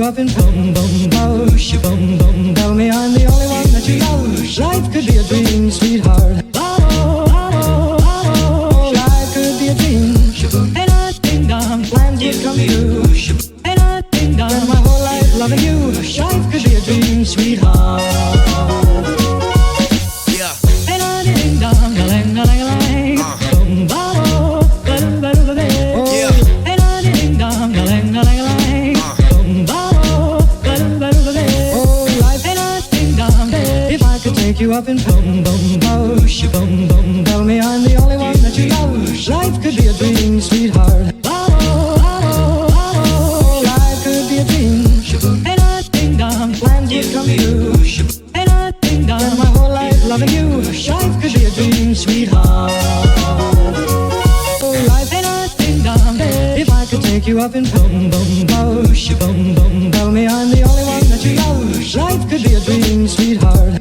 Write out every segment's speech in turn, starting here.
you up in boom, boom, boom, boom, boom. Tell me I'm the only one that you love. Life could be a dream, sweetheart. Oh, oh, oh, life could be a dream. And I think down, plans would come true. And I think down, my whole life loving you. Life could be a dream, sweetheart. Yeah. And I think down, lang, lang, lang. Boom, boom, boom, boom, boom. Yeah. And I think down, lang, lang, lang. Boom, boom, boom, boom, boom. Oh, life, and I think down, if I could take you up in boom, boom, boom, boom, boom. Tell me I'm the only one that you love. Life could be a dream, sweetheart. Life could be a dream. And I think down, plans would come true. And I think down, my whole life loving you. Life could be a dream, sweetheart. Oh, life, and I think down, if I could take you up in boom, boom, boom, boom, boom. Tell me I'm the only one that you love. Life could be a dream, sweetheart.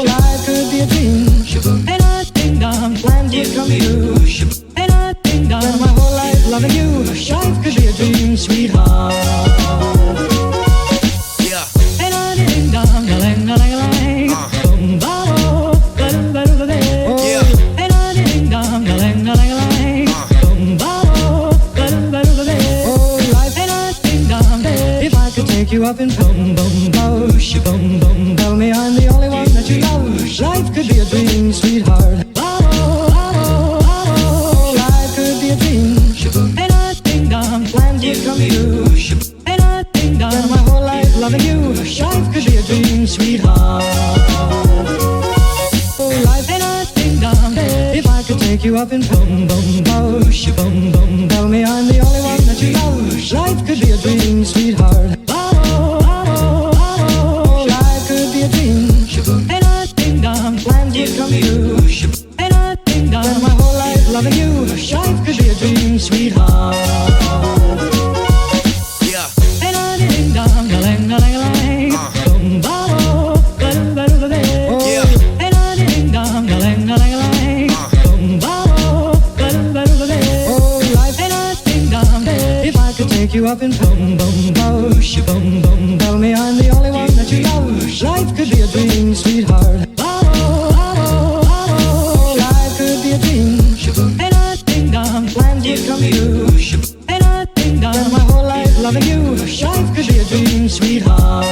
Life could be a dream. And I think down, plans would come true. And I think down, my whole life loving you. Life could be a dream, sweetheart. Yeah. And I think down, lang, lang, lang. Boom, boom, boom, boom, boom. Yeah. And I think down, lang, lang, lang. Boom, boom, boom, boom, boom. Oh, life, and I think down, if I could take you up in boom, boom, boom, boom, boom. Tell me I'm the only one that you love. Life could be a dream, sweetheart. Life could be a dream. And I think down, plans would come true. And I think down, my whole life loving you. Life could be a dream, sweetheart. Oh, life, and I think down, if I could take you up in boom, boom, boom, boom, boom. Tell me I'm the only one that you love. Life could be a dream, sweetheart. Life could be a dream. And I think down, plans would come true. And I think down, my whole life loving you. Life could be a dream, sweetheart. Yeah. And I think down, lang, lang, lang. Boom, boom, boom, boom, boom. Yeah. And I think down, lang, lang, lang. Boom, boom, boom, boom, boom. Oh, life, and I think down, if I could take you up in boom, boom, boom, boom, boom. Tell me I'm the only one that you love. Life could be a dream, sweetheart. Life could be a dream. And I think down, plans would come true. And I think down, my whole life loving you. Life could be a dream, sweetheart.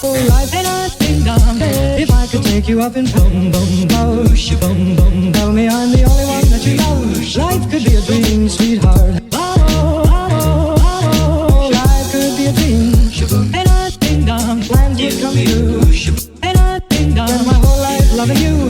Oh, life, and I think down, if I could take you up in boom, boom, boom, boom, boom. Tell me I'm the only one that you love. Life could be a dream, sweetheart. Life could be a dream. And I think down, plans would come true. And I think down, my whole life loving you.